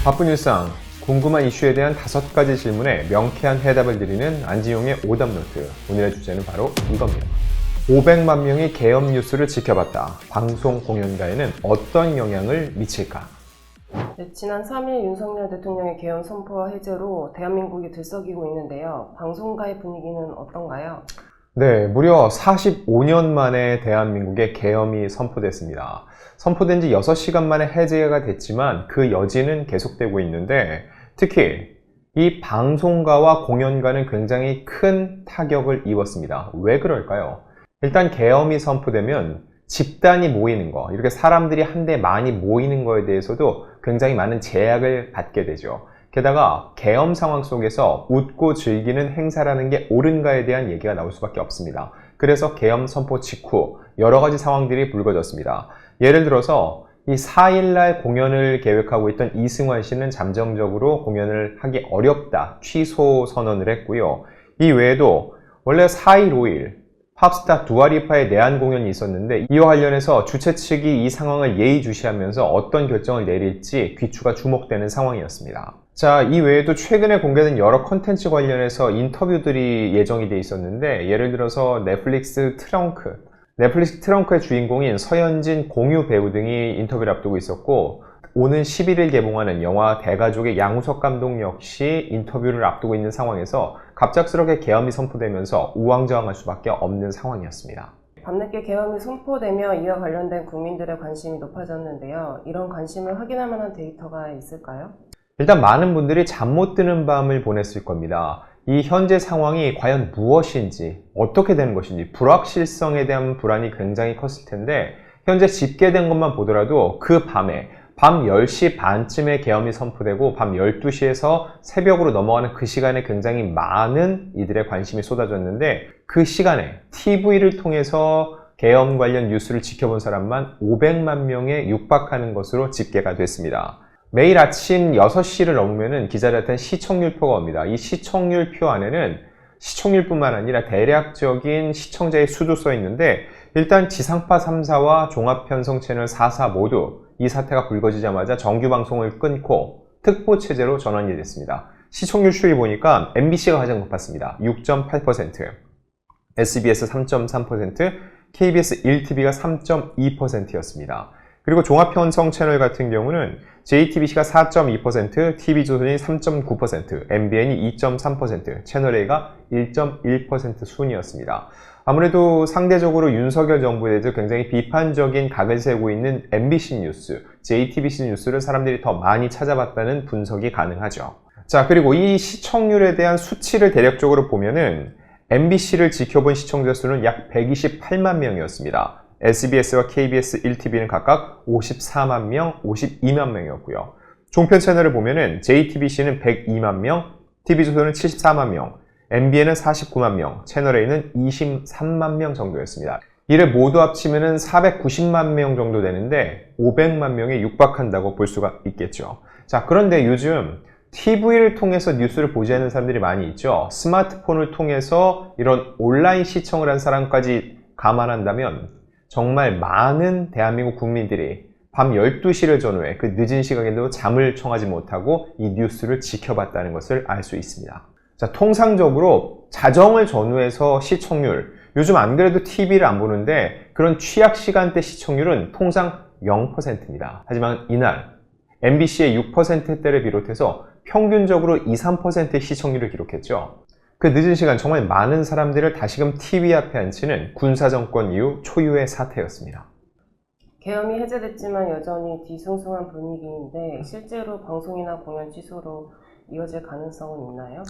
바쁜 일상, 궁금한 이슈에 대한 5가지 질문에 명쾌한 해답을 드리는 안지용의 오답노트. 오늘의 주제는 바로 이겁니다. 500만 명이 계엄 뉴스를 지켜봤다. 방송 공연가에는 어떤 영향을 미칠까? 네, 지난 3일 윤석열 대통령의 계엄 선포와 해제로 대한민국이 들썩이고 있는데요. 방송가의 분위기는 어떤가요? 네, 무려 45년 만에 대한민국에 계엄이 선포됐습니다. 선포된 지 6시간 만에 해제가 됐지만 그 여지는 계속되고 있는데 특히 이 방송가와 공연가는 굉장히 큰 타격을 입었습니다. 왜 그럴까요? 일단 계엄이 선포되면 집단이 모이는 거, 이렇게 사람들이 한데 많이 모이는 거에 대해서도 굉장히 많은 제약을 받게 되죠. 게다가 계엄 상황 속에서 웃고 즐기는 행사라는 게 옳은가에 대한 얘기가 나올 수밖에 없습니다. 그래서 계엄 선포 직후 여러 가지 상황들이 불거졌습니다. 예를 들어서 이 4일날 공연을 계획하고 있던 이승환 씨는 잠정적으로 공연을 하기 어렵다, 취소 선언을 했고요. 이 외에도 원래 4일, 5일 팝스타 두아리파의 내한 공연이 있었는데 이와 관련해서 주최 측이 이 상황을 예의주시하면서 어떤 결정을 내릴지 귀추가 주목되는 상황이었습니다. 자, 이 외에도 최근에 공개된 여러 콘텐츠 관련해서 인터뷰들이 예정이 돼 있었는데 예를 들어서 넷플릭스 트렁크의 주인공인 서현진, 공유 배우 등이 인터뷰를 앞두고 있었고 오는 11일 개봉하는 영화 대가족의 양우석 감독 역시 인터뷰를 앞두고 있는 상황에서 갑작스럽게 계엄이 선포되면서 우왕좌왕할 수밖에 없는 상황이었습니다. 밤늦게 계엄이 선포되며 이와 관련된 국민들의 관심이 높아졌는데요. 이런 관심을 확인할 만한 데이터가 있을까요? 일단 많은 분들이 잠 못 드는 밤을 보냈을 겁니다. 이 현재 상황이 과연 무엇인지, 어떻게 되는 것인지, 불확실성에 대한 불안이 굉장히 컸을 텐데 현재 집계된 것만 보더라도 그 밤에 밤 10시 반쯤에 계엄이 선포되고 밤 12시에서 새벽으로 넘어가는 그 시간에 굉장히 많은 이들의 관심이 쏟아졌는데 그 시간에 TV를 통해서 계엄 관련 뉴스를 지켜본 사람만 500만 명에 육박하는 것으로 집계가 됐습니다. 매일 아침 6시를 넘으면 기자들한테 시청률표가 옵니다. 이 시청률표 안에는 시청률뿐만 아니라 대략적인 시청자의 수도 써 있는데 일단 지상파 3사와 종합편성 채널 4사 모두 이 사태가 불거지자마자 정규 방송을 끊고 특보 체제로 전환이 됐습니다. 시청률 추이 보니까 MBC가 가장 높았습니다. 6.8%, SBS 3.3%, KBS 1TV가 3.2%였습니다. 그리고 종합편성 채널 같은 경우는 JTBC가 4.2%, TV조선이 3.9%, MBN이 2.3%, 채널A가 1.1% 순이었습니다. 아무래도 상대적으로 윤석열 정부에 대해서 굉장히 비판적인 각을 세우고 있는 MBC 뉴스, JTBC 뉴스를 사람들이 더 많이 찾아봤다는 분석이 가능하죠. 자, 그리고 이 시청률에 대한 수치를 대략적으로 보면은 MBC를 지켜본 시청자 수는 약 128만 명이었습니다. SBS와 KBS 1TV는 각각 54만 명, 52만 명이었고요. 종편 채널을 보면은 JTBC는 102만 명, TV조선은 74만 명, MBN은 49만 명, 채널A는 23만 명 정도였습니다. 이를 모두 합치면은 490만 명 정도 되는데 500만 명에 육박한다고 볼 수가 있겠죠. 자, 그런데 요즘 TV를 통해서 뉴스를 보지 않는 사람들이 많이 있죠. 스마트폰을 통해서 이런 온라인 시청을 한 사람까지 감안한다면 정말 많은 대한민국 국민들이 밤 12시를 전후해 그 늦은 시각에도 잠을 청하지 못하고 이 뉴스를 지켜봤다는 것을 알 수 있습니다. 자, 통상적으로 자정을 전후해서 시청률, 요즘 안 그래도 TV를 안 보는데 그런 취약 시간대 시청률은 통상 0%입니다. 하지만 이날 MBC의 6%대를 비롯해서 평균적으로 2, 3%의 시청률을 기록했죠. 그 늦은 시간 정말 많은 사람들을 다시금 TV 앞에 앉히는 군사정권 이후 초유의 사태였습니다. 계엄이 해제됐지만 여전히 뒤숭숭한 분위기인데 실제로 방송이나 공연 취소로 이어질 가능성은 있나요?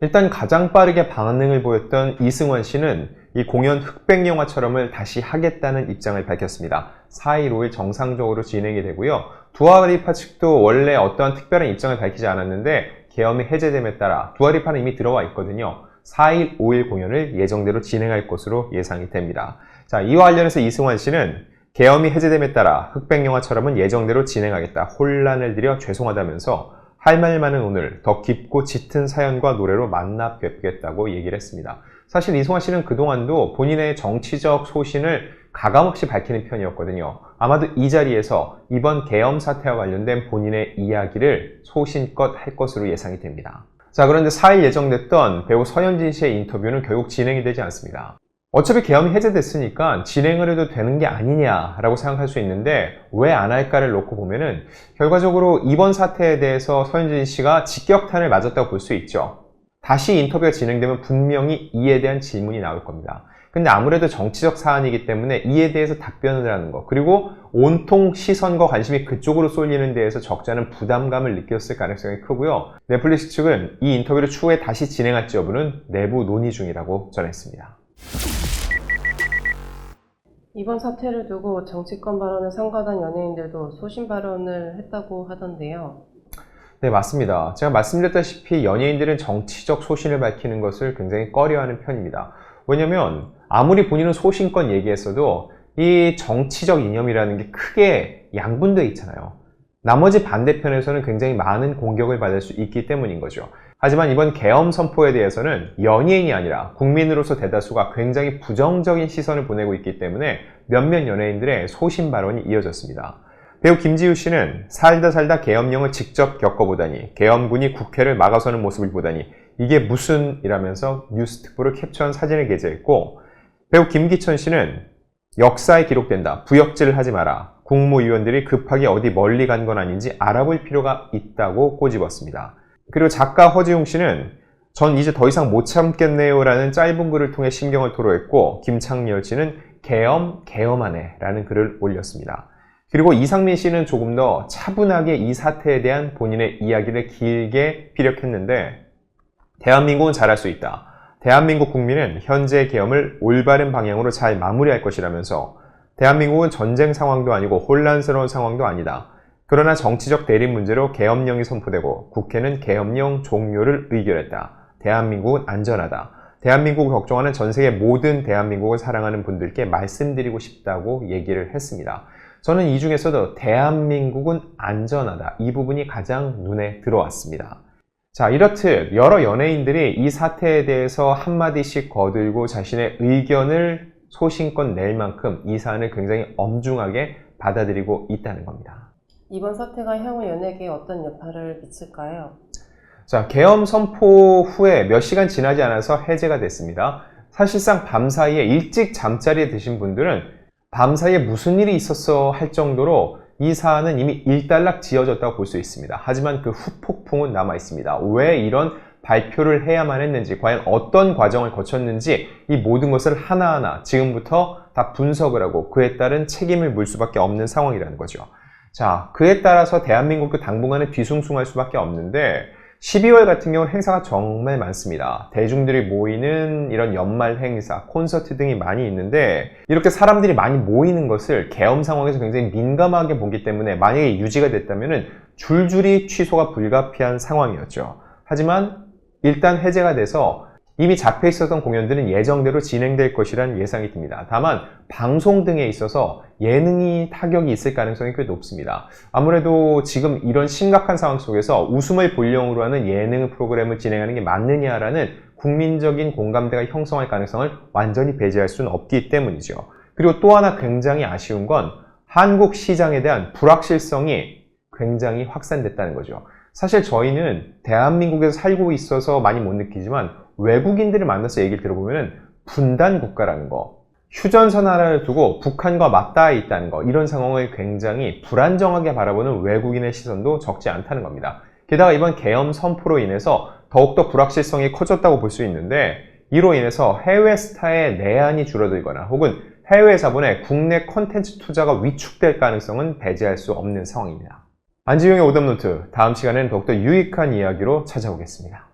일단 가장 빠르게 반응을 보였던 이승환 씨는 이 공연 흑백 영화처럼을 다시 하겠다는 입장을 밝혔습니다. 4일, 5일 정상적으로 진행이 되고요. 두아리파 측도 원래 어떠한 특별한 입장을 밝히지 않았는데 계엄이 해제됨에 따라 두아리파는 이미 들어와 있거든요. 4일, 5일 공연을 예정대로 진행할 것으로 예상이 됩니다. 자, 이와 관련해서 이승환 씨는 계엄이 해제됨에 따라 흑백 영화처럼은 예정대로 진행하겠다. 혼란을 드려 죄송하다면서 할 말 많은 오늘 더 깊고 짙은 사연과 노래로 만나 뵙겠다고 얘기를 했습니다. 사실 이승환 씨는 그동안도 본인의 정치적 소신을 가감없이 밝히는 편이었거든요. 아마도 이 자리에서 이번 계엄 사태와 관련된 본인의 이야기를 소신껏 할 것으로 예상이 됩니다. 자, 그런데 4일 예정됐던 배우 서현진 씨의 인터뷰는 결국 진행이 되지 않습니다. 어차피 계엄이 해제됐으니까 진행을 해도 되는 게 아니냐라고 생각할 수 있는데 왜 안 할까를 놓고 보면은 결과적으로 이번 사태에 대해서 서현진 씨가 직격탄을 맞았다고 볼 수 있죠. 다시 인터뷰가 진행되면 분명히 이에 대한 질문이 나올 겁니다. 근데 아무래도 정치적 사안이기 때문에 이에 대해서 답변을 하는 거, 그리고 온통 시선과 관심이 그쪽으로 쏠리는 데에서 적잖은 부담감을 느꼈을 가능성이 크고요. 넷플릭스 측은 이 인터뷰를 추후에 다시 진행할지 여부는 내부 논의 중이라고 전했습니다. 이번 사태를 두고 정치권 발언을 삼가던 연예인들도 소신 발언을 했다고 하던데요. 네, 맞습니다. 제가 말씀드렸다시피 연예인들은 정치적 소신을 밝히는 것을 굉장히 꺼려하는 편입니다. 왜냐면 아무리 본인은 소신껏 얘기했어도 이 정치적 이념이라는 게 크게 양분되어 있잖아요. 나머지 반대편에서는 굉장히 많은 공격을 받을 수 있기 때문인 거죠. 하지만 이번 계엄 선포에 대해서는 연예인이 아니라 국민으로서 대다수가 굉장히 부정적인 시선을 보내고 있기 때문에 몇몇 연예인들의 소신 발언이 이어졌습니다. 배우 김지우 씨는 살다 계엄령을 직접 겪어보다니, 계엄군이 국회를 막아서는 모습을 보다니 이게 무슨 이라면서 뉴스 특보를 캡처한 사진을 게재했고, 배우 김기천 씨는 역사에 기록된다, 부역질을 하지 마라, 국무위원들이 급하게 어디 멀리 간 건 아닌지 알아볼 필요가 있다고 꼬집었습니다. 그리고 작가 허지웅 씨는 전 이제 더 이상 못 참겠네요 라는 짧은 글을 통해 심경을 토로했고, 김창렬 씨는 계엄하네 라는 글을 올렸습니다. 그리고 이상민 씨는 조금 더 차분하게 이 사태에 대한 본인의 이야기를 길게 피력했는데, 대한민국은 잘할 수 있다. 대한민국 국민은 현재 계엄을 올바른 방향으로 잘 마무리할 것이라면서 대한민국은 전쟁 상황도 아니고 혼란스러운 상황도 아니다. 그러나 정치적 대립 문제로 계엄령이 선포되고 국회는 계엄령 종료를 의결했다. 대한민국은 안전하다. 대한민국을 걱정하는 전 세계 모든 대한민국을 사랑하는 분들께 말씀드리고 싶다고 얘기를 했습니다. 저는 이 중에서도 대한민국은 안전하다, 이 부분이 가장 눈에 들어왔습니다. 자, 이렇듯 여러 연예인들이 이 사태에 대해서 한마디씩 거들고 자신의 의견을 소신껏 낼 만큼 이 사안을 굉장히 엄중하게 받아들이고 있다는 겁니다. 이번 사태가 향후 연예계에 어떤 여파를 미칠까요? 자, 계엄 선포 후에 몇 시간 지나지 않아서 해제가 됐습니다. 사실상 밤사이에 일찍 잠자리에 드신 분들은 밤사이에 무슨 일이 있었어 할 정도로 이 사안은 이미 일단락 지어졌다고 볼 수 있습니다. 하지만 그 후폭풍은 남아 있습니다. 왜 이런 발표를 해야만 했는지, 과연 어떤 과정을 거쳤는지 이 모든 것을 하나하나 지금부터 다 분석을 하고 그에 따른 책임을 물 수밖에 없는 상황이라는 거죠. 자, 그에 따라서 대한민국도 당분간은 뒤숭숭할 수밖에 없는데 12월 같은 경우는 행사가 정말 많습니다. 대중들이 모이는 이런 연말 행사, 콘서트 등이 많이 있는데 이렇게 사람들이 많이 모이는 것을 계엄 상황에서 굉장히 민감하게 보기 때문에 만약에 유지가 됐다면 줄줄이 취소가 불가피한 상황이었죠. 하지만 일단 해제가 돼서 이미 잡혀 있었던 공연들은 예정대로 진행될 것이란 예상이 듭니다. 다만 방송 등에 있어서 예능이 타격이 있을 가능성이 꽤 높습니다. 아무래도 지금 이런 심각한 상황 속에서 웃음을 본령으로 하는 예능 프로그램을 진행하는 게 맞느냐라는 국민적인 공감대가 형성할 가능성을 완전히 배제할 수는 없기 때문이죠. 그리고 또 하나 굉장히 아쉬운 건 한국 시장에 대한 불확실성이 굉장히 확산됐다는 거죠. 사실 저희는 대한민국에서 살고 있어서 많이 못 느끼지만 외국인들을 만나서 얘기를 들어보면 분단 국가라는 거, 휴전선 하나를 두고 북한과 맞닿아 있다는 거, 이런 상황을 굉장히 불안정하게 바라보는 외국인의 시선도 적지 않다는 겁니다. 게다가 이번 계엄 선포로 인해서 더욱더 불확실성이 커졌다고 볼 수 있는데, 이로 인해서 해외 스타의 내한이 줄어들거나 혹은 해외 자본의 국내 콘텐츠 투자가 위축될 가능성은 배제할 수 없는 상황입니다. 안지용의 오답노트, 다음 시간에는 더욱더 유익한 이야기로 찾아오겠습니다.